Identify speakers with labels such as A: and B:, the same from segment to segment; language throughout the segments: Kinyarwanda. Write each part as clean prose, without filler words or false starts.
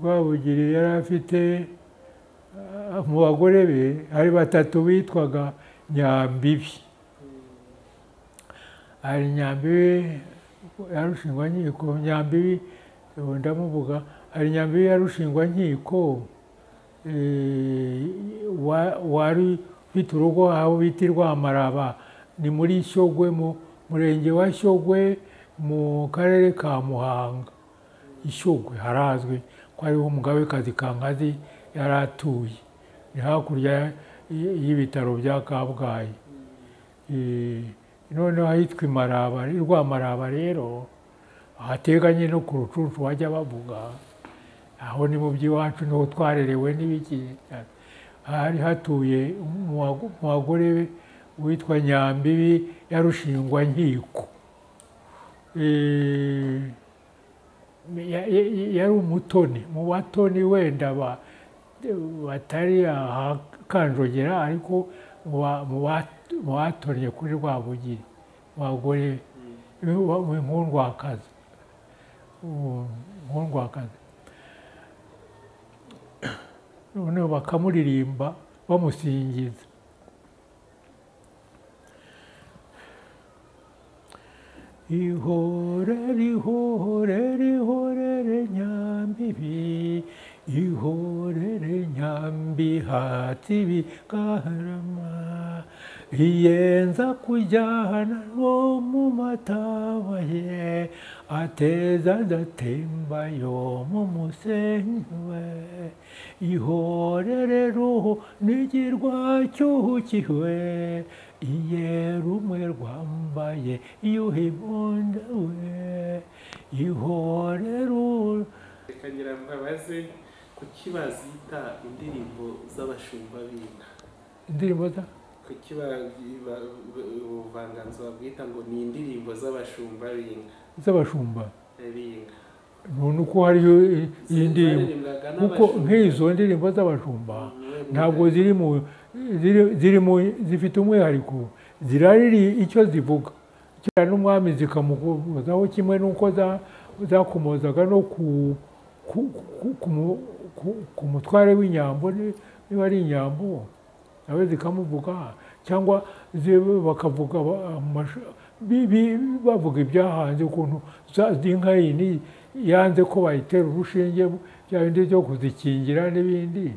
A: Rwabugiri yari afite mu bagore be hari batatu bitwaga Nyambibi. Hari Nyambibi ya Rushingwankiko, Nyambibi ndamuvuga, hari Nyambibi ya Rushingwankiko wari ufite urugo aho bita Rwamaraba, ni muri Shyogwe, mu murenge wa Shyogwe mu karere ka Muhanga. Shyogwe harazwi ko hariho umugabekazi Kankazi yari atuye, ni hakurya y'ibitaro bya Kabgayi. Noneho ahitwa Imaraba, Rwamaraba rero hateganye no ku Rucunshu bajya bavuga, aho ni mu by'iwacu niho twarerewe n'ibiki. Hari hatuye mu bagore be witwa Nyambibi ya Rushingwankiko. Yari umutoni, mu batoni wenda batari ahakanjogera, ariko mu batonnye kuri Rwabugiri, mu bagore nkundwakazi. Noneho bakamuririmba bamusingiza. Ihorere ihorere ihorere Nyambibi, ihorere Nyambihatsi bikarama, iyenza kujyana no mu mataba ye, ateza adatemba yo mu musenyi we. Ihorere ruho n'igirwa cyukiwe, iye rumwe rwambaye yuhibonda we. Ihorere.
B: Reka ngira mbabaze kuki bazita indirimbo z'abashumba b'inka?
A: Indirimbo za?
B: Kuki ubuvanganzo babwita ngo ni indirimbo z'abashumba b'inka?
A: Z'abashumba
B: b'inka.
A: Nuko hariyo iyi ndirimbo, kuko nk'izo ndirimbo z'abashumba ntabwo zifite umwihariko, zirariri icyo zivuga. Kera n'umwami zikamukozaho, kimwe n'uko zakomozaga no ku mutware w'inyambo, niba ari inyambo nawe zikamuvuga, cyangwa bakavuga bavuga ibyahanze, ukuntu inka yindi yanze ko bayitera urushinge, bya bindi byo kuzikingira n'ibindi,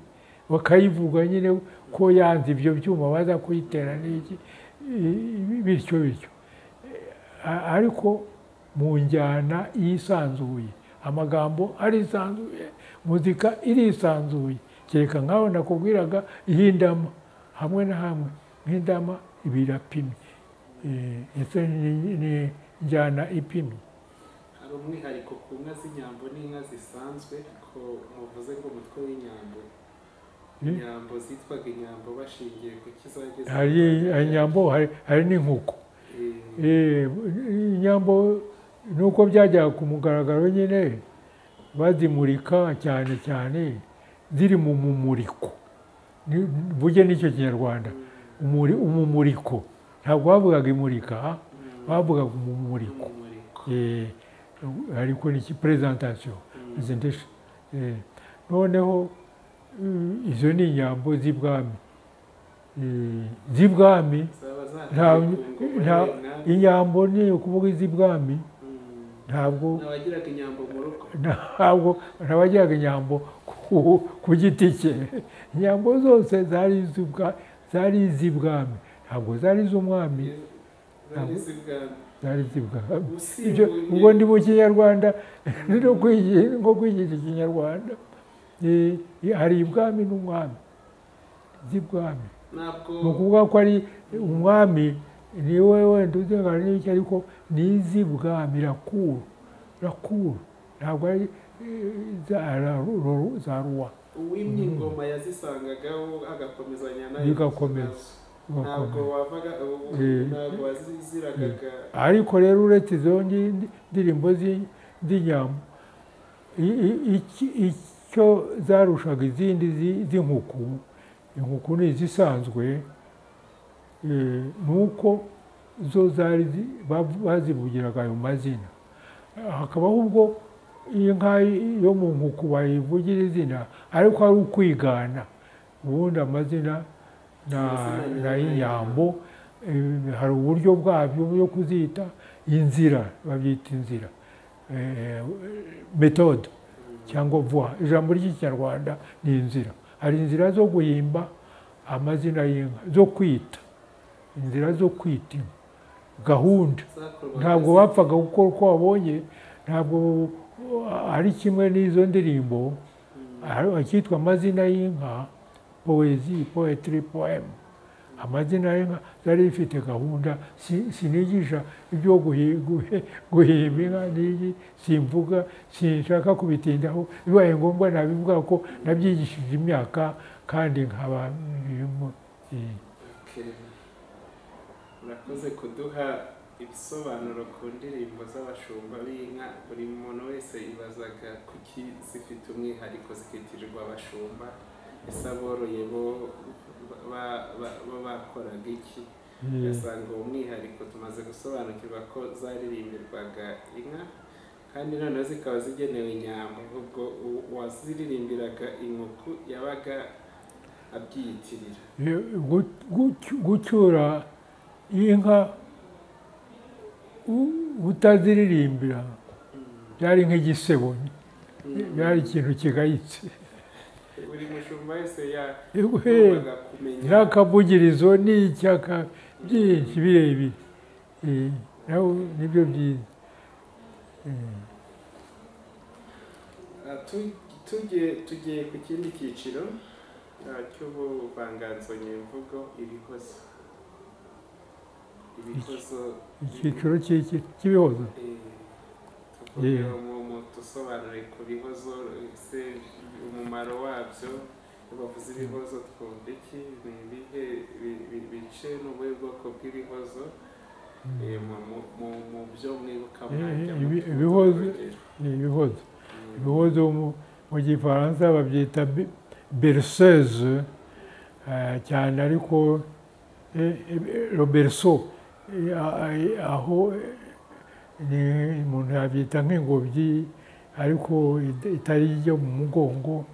A: bakayivuga nyine ko yanze ibyo byuma baza kuyitera n'iki, bityo bityo. Ariko mu njyana yisanzuye, amagambo arisanzuye, muzika irisanzuye. Kereka nkaho nakubwiraga iy'indama, hamwe na hamwe nk'indama ibirapimye, ese ni njyana ipimye.
B: Hari umwihariko ku nka z'inyambo n'inka zisanzwe, ko muvuze ngo umutwe w'inyambo, inyambo zitwaga inyambo bashingiye ku kizageze?
A: Hari inyambo, hari n'inkuko. Inyambo nuko byajyaga ku mugaragaro nyine, bazimurika cyane cyane ziri mu mumuriko. Buge n'icyo Kinyarwanda, umumuriko. Ntabwo bavugaga imurika, bavugaga umumuriko. Ariko ni presentation, presentation. Noneho izo ni inyambo z'ibwami. Z'ibwami, inyambo ni ukuvuga iz'ibwami, ntabwo ntabagiraga inyambo ku giti cye. Inyambo zose zari iz'ibwami, ntabwo zari iz'umwami, zari iz'ibwami. Ubwo ndi mu Kinyarwanda, nko kwigisha Ikinyarwanda, hari ibwami n'umwami, z'ibwami. Ni ukuvuga ko ari umwami niwe wenda uzengana n'ibiki, ariko ni iz'ibwami, rakuru, ntabwo ari za ruwa.
B: Uwimye ingoma yazisangagaho agakomezanya nayo,
A: bigakomeza.
B: Ntabwo waziziragaga.
A: Ariko rero uretse izo ndirimbo z'inyambo, icyo zarushaga izindi z'inkuku, inkuku ni izisanzwe, nuko zo bazivugiraga ayo mazina. Hakabaho ubwo inka yo mu nkuku bayivugira izina ariko ari ukwigana ubundi amazina n'ay'inyambo hari uburyo bwabyo bwo kuzita inzira, babyita inzira, metode cyangwa voix. Ijambo ry'ikinyarwanda ni inzira. Hari inzira zo guhimba amazina y'inka, zo kwita, inzira zo kwita inka, gahunda. Ntabwo bapfaga gukora uko wabonye, ntabwo ari kimwe n'izo ndirimbo, akitwa amazina y'inka, poezi, poetry, poem. Amazina y'inka zari zifite gahunda. Sinigisha ibyo guhimba inka n'iki, simvuga, sinshaka kubitindaho. Bibaye ngombwa nabivuga ko nabyigishije imyaka kandi nkaba birimo.
B: Murakoze kuduha ibisobanuro ku ndirimbo z'abashumba b'inka. Buri muntu wese yibazaga kuki zifite umwihariko zikitirirwa abashumba, ese aboroye bo bakoraga iki? Ugasanga uwo mwihariko tumaze gusobanukirwa ko zaririmbirwaga inka kandi noneho zikaba zigenewe inyambo. Ubwo uwaziririmbiraga inkuku yabaga abyiyitirira. Gucyura inka utaziririmbira byari nk'igisebo, byari ikintu kigayitse. Buri mushumba wese yagombaga kumenya
A: n'akavugirizo n'icyaka byinshi birebire, naho nibyo byiza.
B: tugiye ku kindi cyiciro cy'ubuvanganzo nyemvugo, ibihozo.
A: Icyiciro cy'ibihozo.
B: Dusobanure ku bihozo, ese umumaro wabyo. Bavuze ibihozo twumva iki? Ni ibihe bice n'ubuhe bwoko bw'ibihozo mu byo mwibuka mwajya?
A: Ibihozo mu gifaransa babyita berceuse cyane, ariko le berceau aho umuntu yabyita nk'ingobyi ariko itari ijya mu mugongo,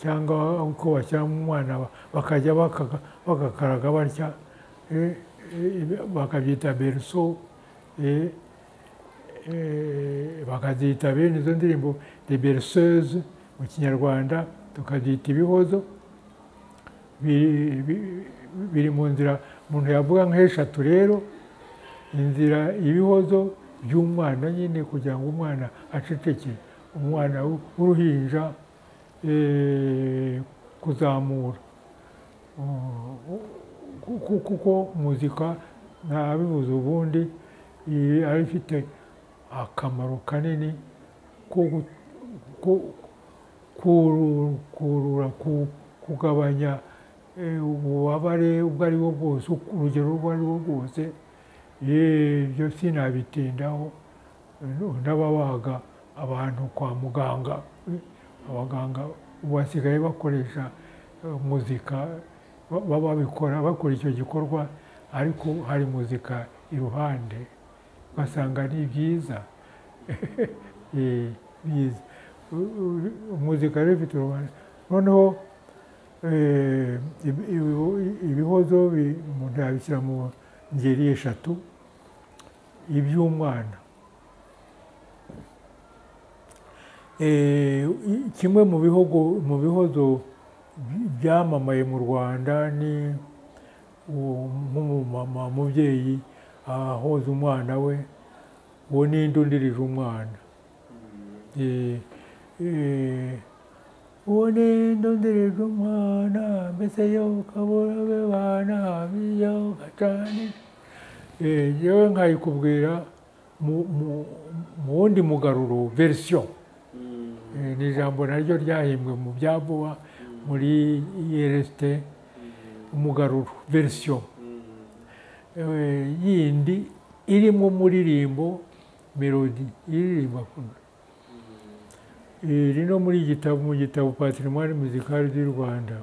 A: cyangwa uko bashyiramo umwana bakajya bagakaraga batya, bakabyita berceau. Bakazita bene izo ndirimbo de berceuse mu kinyarwanda, tukazita ibihozo. Biri mu nzira umuntu yavuga nk'eshatu rero. Inzira ibihozo by'umwana nyine, kugira ngo umwana aceceke, umwana w'uruhinja, kuzamura, kuko muzika ntabivuze ubundi ari ifite akamaro kanini ko kurura, kugabanya ububabare ubwo ari bwo bwose, urugero urwo ari rwo rwose. Ibyo sinabitindaho. N'ababaga abantu kwa muganga, abaganga basigaye bakoresha muzika, bakora icyo gikorwa, ariko hari muzika iruhande, ugasanga ni byiza. Muzika rero ifite uruhande. Noneho ibihozo umuntu yabishyira mu ngeri eshatu. Iby'umwana, kimwe mu bihozo byamamaye mu Rwanda ni nk'umumama, umubyeyi ahoza umwana we, uwo ninde undirije umwana. Uwo ninde undirije umwana, mbese yo kabura be bana biyo gacane. Yewe nkayikubwira mu wundi mugaruro, version. Ni ijambo naryo ryahimbwe mu bya vuba muri IRST, umugaruro, version yindi irimo umuririmbo, melody iririmba kuno. Iri no muri mu gitabo Patrimoine Musical du Rwanda.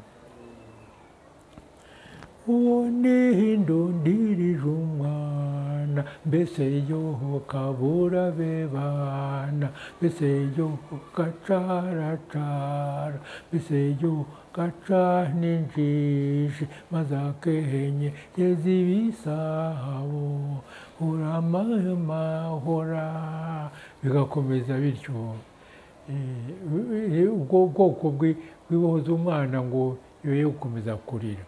A: Uwo ninde undirije umwana, bana mbese yo kabura be bana mbese yo gacaracara mbese yo gaca n'injiji maze akenye yeza ibisabo uramahora bigakomeza bityo. Ubwo bwoko bw'ibihoza umwana ngo yoye gukomeza kurira.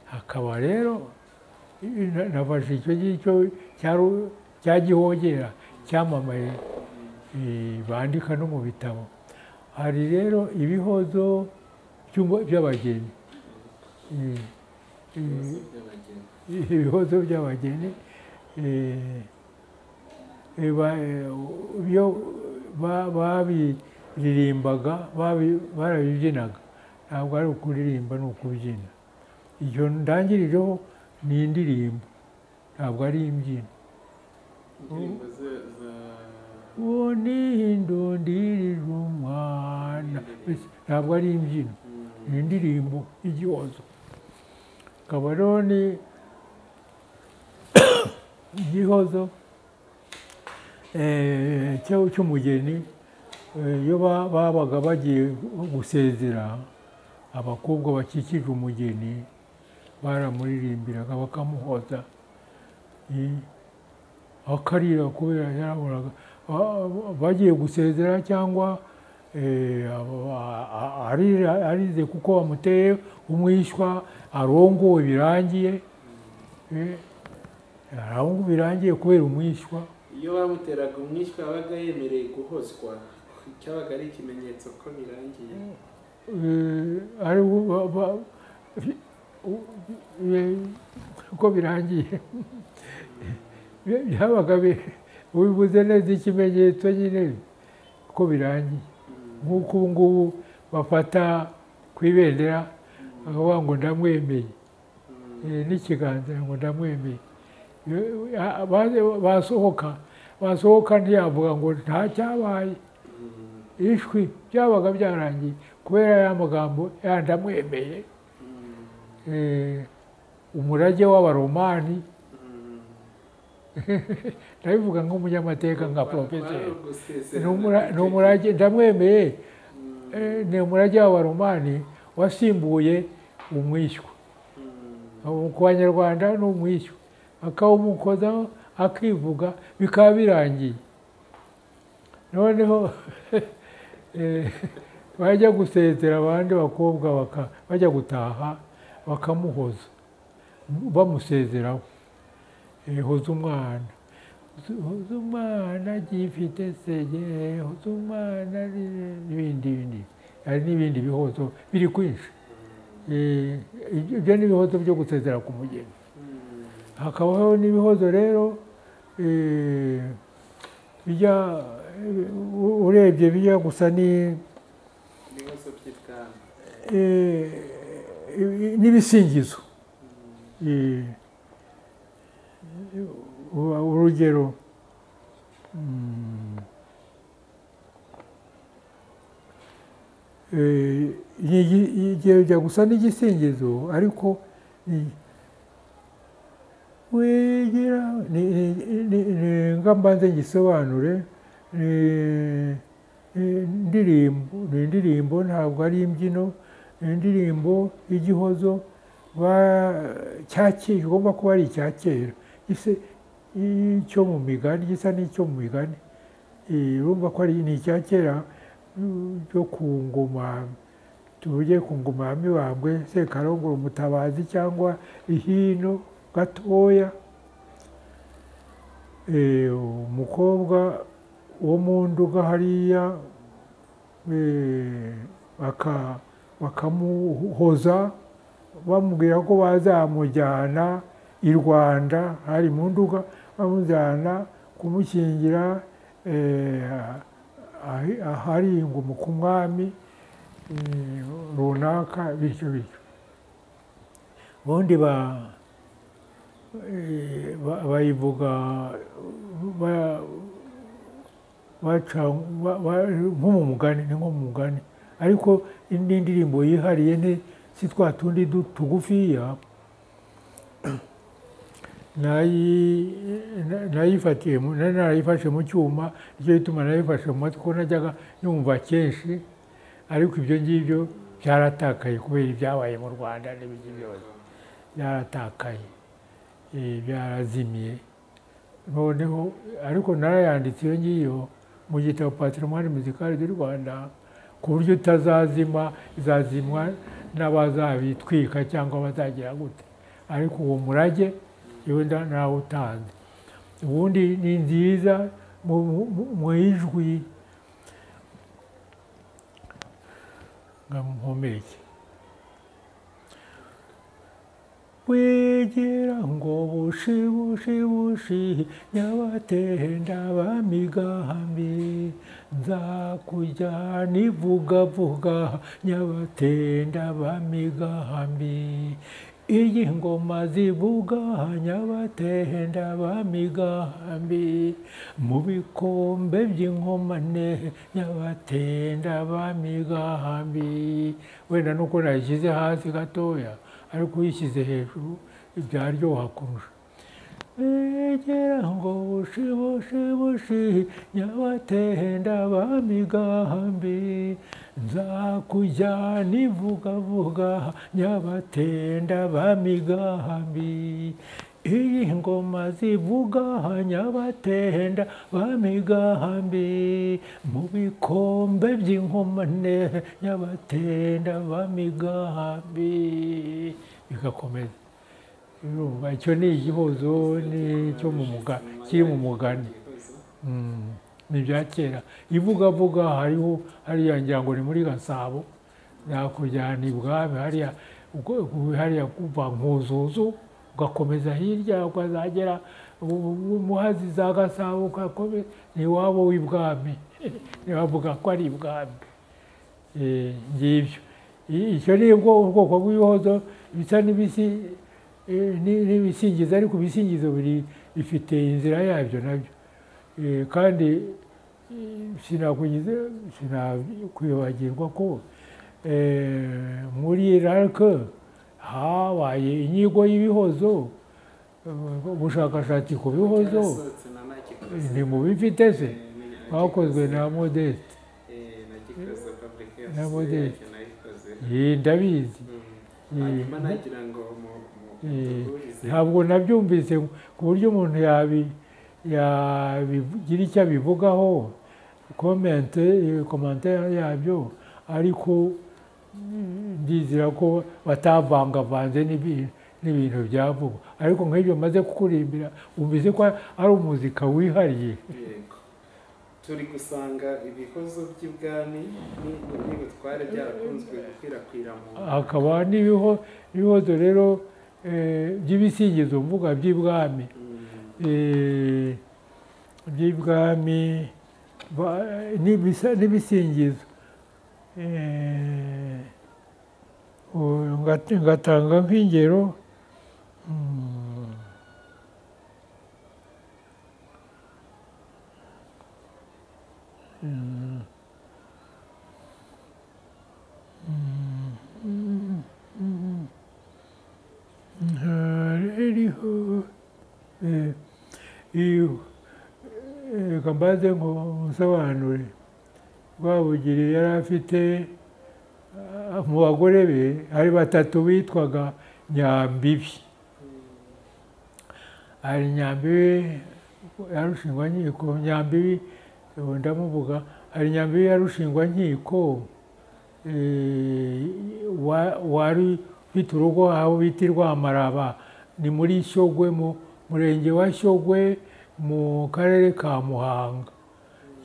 A: Hakaba rero nafashe icyo ngicyo cya Gihogera cyamamaye bandika no mu bitabo. Hari rero ibihozo by'abageni, ibihozo by'abageni babiririmbaga barabibyinaga, ntabwo ari ukuririmba ni ukubyina. Iyo ndangirijeho ni indirimbo, ntabwo ari imbyino. Uwo ni indondirije umwana, ntabwo ari imbyino, ni indirimbo y'igihozo. Akaba rero ni igihozo cy'umugeni. Iyo babaga bagiye gusezera, abakobwa bakikije umugeni baramuririmbiraga bakamuhoza, akarira kubera yarahoraga bagiye gusezera, cyangwa arize kuko bamuteye umwishywa, arongowe birangiye, arongowe birangiye kubera umwishywa.
B: Iyo bamuteraga umwishywa yabaga yemereye guhozwa, cyabaga ari ikimenyetso ko birangiye.
A: Uko birangiye byabaga bivuze neza ikimenyetso nyine ko birangiye. Nk'uko ubu ngubu bafata ku ibendera bakavuga ngo ndamwemeye, n'ikiganza ngo ndamwemeye. Basohoka ntiyavuga ngo nta cyabaye, ishwi byabaga byarangiye kubera ya magambo ndamwemeye. Umurage w'Abaromani, ndabivuga nk'umunyamateka nka porofeseri, ni umurage ndamwemeye, ni umurage w'Abaromani wasimbuye umwishywa. Ku Banyarwanda ni umwishywa, akawumukozaho akivuga bikaba birangiye. Noneho bajya gusezera abandi bakobwa bajya gutaha bakamuhoza bamusezeraho. Hoza umwana, hoza umwana gifite sege, hoza umwana n'ibindi. Hari n'ibindi bihozo biri kwinshi. Ibyo ni ibihozo byo gusezera ku mugeni. Hakabaho n'ibihozo rero bijya urebye bijya gusa n'ibisingizo. Urugero, bijya gusa n'igisingizo, ariko nga mbanze ngisobanure. Indirimbo ntabwo ari imbyino, indirimbo y'igihozo igomba kuba ari icya kera, icyo mu migani, gisa n'icyo mu migani. Urumva ko ni icya kera cyo ku ngoma, tuvuge ku ngoma ya Mibambwe, Sekarongoro, Mutabazi cyangwa Ihino gatoya. Umukobwa wo mu Nduga hariya bakamuhoza bamubwira ko bazamujyana i Rwanda, hari mu Nduga, bamujyana kumushyingira ahari ingoma ku mwami runaka, bityo bityo. Ubundi bayivuga nko mu mugani, ni nko mu mugani, ariko indi ndirimbo yihariye si twa tundi tugufiya. narayifashe mu cyuma, nicyo gituma nayifashe mu matwi ko najyaga yumva kenshi, ariko ibyo ngibyo byaratakaye kubera ibyabaye mu Rwanda n'ibindi byose byaratakaye, byarazimiye. Noneho ariko narayanditse iyo ngiyo mu gitabo Patrimoine Musical du Rwanda, ku buryo itazazima, izazimwa n'abazabitwika cyangwa bazagira gute, ariko uwo murage yewe nawutanze. Ubundi ni nziza mu ijwi nkamuhumeke. Wegera ngo bushi bushi bushi nyabatenda bamigambi, nzakujyana ivugavuga nyabatenda bamigambi, iyi ngoma zivuga nyabatenda bamigambi, mu bikombe by'inkomane nyabatenda bamigambi. Wenda nuko nayishyize hasi gatoya, ariko uyishyize hejuru byaryoha kurusha. Wegera ngo bushi bushi bushi nyabatenda bamigambi, nzakujyana ivugavuga nyabatenda bamigambi, iyi ngoma zivuga nyabatenda bamigambi, mu bikombe by'inkomane nyabatenda bamigambi. Bigakomeza. Icyo ni igihozo, n'icyo kiri mu mugani, ni ibya kera. Ivugavuga hariya ngira ngo ni muri Gasabo, nakujyana ibwami hariya kuva Nkuzuzu ugakomeza hirya ukazagera Muhazi za Gasabo, ugakomeza ni iwabo w'ibwami, ntibavuga ko ari ibwami. Ngibyo icyo ni ubwoko bw'ibihozo bisa n'ibisingizo, ariko ibisingizo bifite inzira yabyo nabyo. Kandi sinakwibagirwa ko muri Iraq habaye inyigo y'ibihozo, ubushakashatsi ku bihozo ntimubifite se, bwakozwe na Modeste. Na Modeste ndabizi. Ntabwo nabyumvise ku buryo umuntu yabigira icyo abivugaho, komantere yabyo, ariko ndizera ko batavangavanze n'ibintu byavugwa. Ariko nk'ibyo maze kukurimbira wumvise ko ari umuzika wihariye.
B: Turi gusanga ibihozo by'ibwami n'ibutware byarakunzwe gukwirakwira mu,
A: hakaba n'ibihozo rero by'ibisingizo mvuga by'ibwami, n'ibisingizo. Ngatanga nk'ingero, reka mbaze ngo nsobanure. Rwabugiri yari afite mu bagore be hari batatu bitwaga Nyambibi. Hari Nyambibi ya Rushingwankiko, Nyambibi ndamuvuga, hari Nyambibi ya Rushingwankiko wari ufite urugo aho bita Rwamaraba, ni muri Shyogwe, mu murenge wa Shyogwe mu karere ka Muhanga.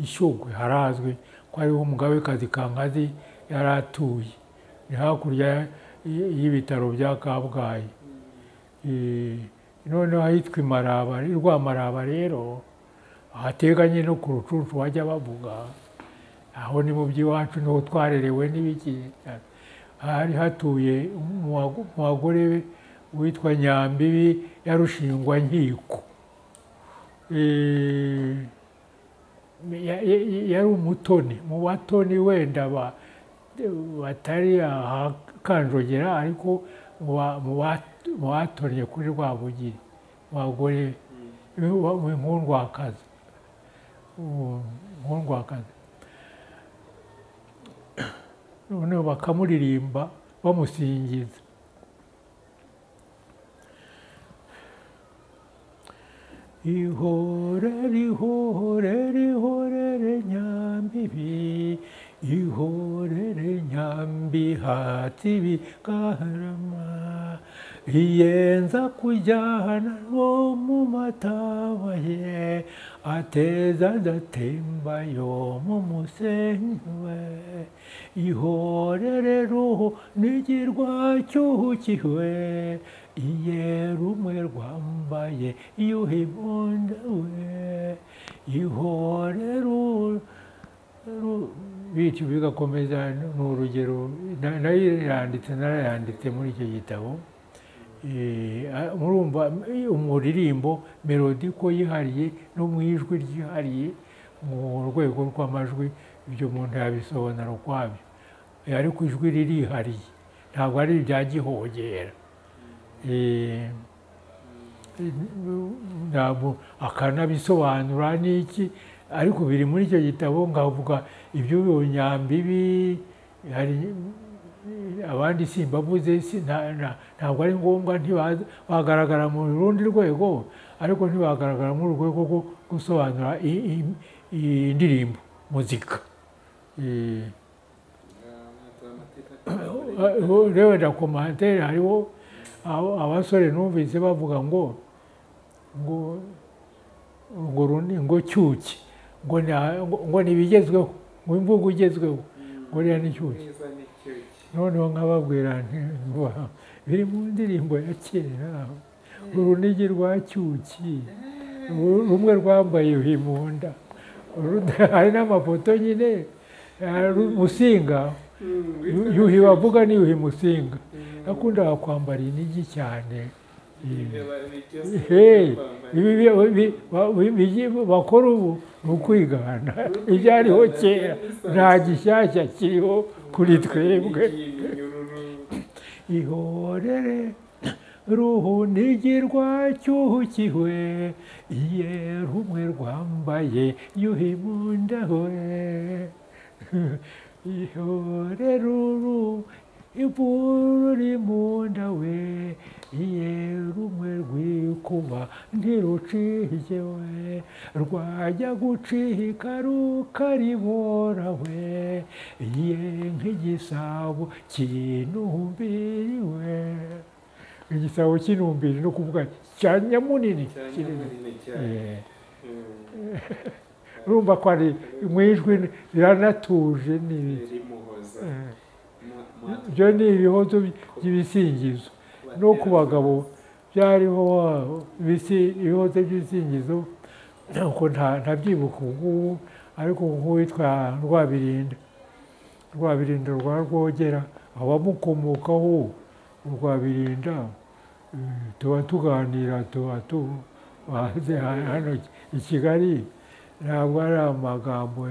A: Shyogwe harazwi ko hariho umugabekazi Kankazi yari atuye, ni hakurya y'ibitaro bya Kabgayi. Noneho ahitwa Imaraba, Rwamaraba rero hateganye no ku Rucunshu bajya bavuga, aho ni mu by'iwacu niho twarerewe n'ibiki. Hari hatuye mu bagore be witwa Nyambibi ya Rushingwankiko. Yari umutoni, mu batoni wenda batari ahakanjogera, ariko mu batonnye kuri Rwabugiri abagore nk'undwakazi nk'undwakazi noneho bakamuririmba bamusingiza. Ihorere ihorere ihorere nyambibi, ihorere nyambi hati bikarama, iyenza kujyana no mu mataba ye, ateza adatemba yo mu musenyi we. Ihorere ruho nigirwa cyukiwe, iye rumwe rwambaye yuhibonda we. Ihorere bityo bigakomeza. Ni urugero narayanditse muri icyo gitabo. Murumva umuririmbo melodi ko yihariye no mu ijwi ryihariye mu rwego rw'amajwi, ibyo umuntu yabisobanura ukwabyo, ariko ijwi ririhariye ntabwo ari ibya gihogera. Ntabwo akanabisobanura n'iki, ariko biri muri icyo gitabo. Ngavuga iby'ubunyambibi, hari abandi simbavuze, ntabwo ari ngombwa, ntibagaragara mu rundi rwego, ariko ntibagaragara mu rwego rwo gusobanura indirimbo, muzika. Rero na komantere hariho abasore numvise bavuga ngo cyuki, ngo ntibigezweho, ngo imvugo igezweho, ngo rero ni cyuki. Noneho nkababwira nti biri mu ndirimbo ya kera, urunigi rwa cyuki rumwe rwambaye yuhi mu nda. Hari n'amafoto nyine, Musinga, yuhi bavuga ni yuhi Musinga, yakundaga kwambara inigi cyane. Bakora ubu ni ukwigana ibyariho kera, nta gishyashya kiriho kuri twebwe. Ihorere ruhu nigirwa cyukiwe, iye rumwe rwambaye yuhi mu nda we. Ihorere uru ivuru ri mu nda we, iye rumwe rwikuba ntirucike we, rwajya gucika rukaribora we, iye nk'igisabo cy'inumbiri we. Igisabo cy'inumbiri no kuvuga cya nyamunini. Urumva ko ari mu ijwi riranatuje n'ibiki. Ibyo ni ibihozo by'ibisingizo. No ku bagabo byariho ibihozo by'ibisingizo, nuko ntabyibuka ubu, ariko nk'uwitwa Rwabirinda rwa Rwogera, abamukomokaho Rwabirinda, tuba tuganira, tuba hano i Kigali, ntabwo ari amagambo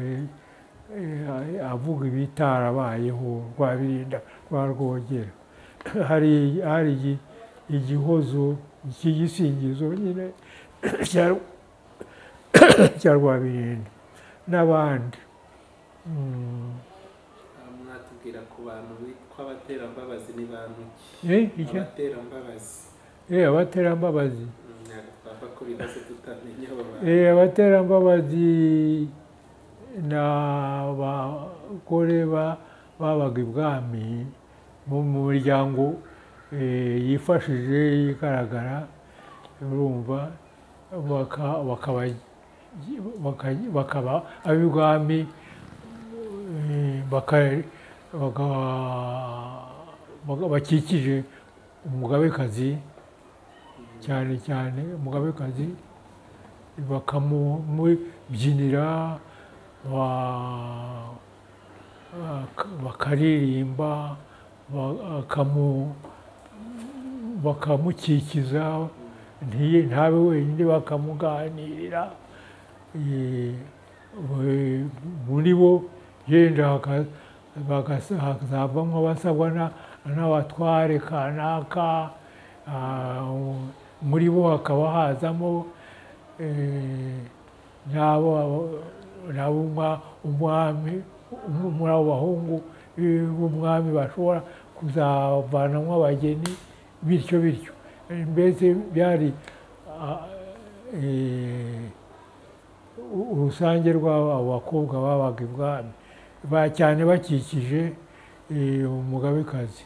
A: avuga ibitarabayeho. Rwabirinda rwa Rwogera, hari igihozo cy'igisingizo nyine cya Rwabirinda n'abandi.
B: Mwatubwira ku bantu bitwa abaterambabazi ni bantu ki? Abaterambabazi.
A: Abaterambabazi.
B: Twapfa ko bibazo tutamenya abo bantu.
A: Abaterambabazi ni abagore babaga ibwami mu miryango yifashije igaragara, urumva, bakaba ab'ibwami, bakikije umugabekazi, cyane cyane umugabekazi, bakamubyinira, bakaririmba, bakamukikiza, ntabe wenyine, bakamuganirira. Muri bo yenda hakazavamo abasabwa n'abatware kanaka, muri bo hakaba hazamo n'abo umwami muri abo bahungu b'umwami bashobora kuzavanamo abageni bityo bityo. Mbese byari urusange rw'abo bakobwa babaga ibwami cyane bakikije umugabekazi.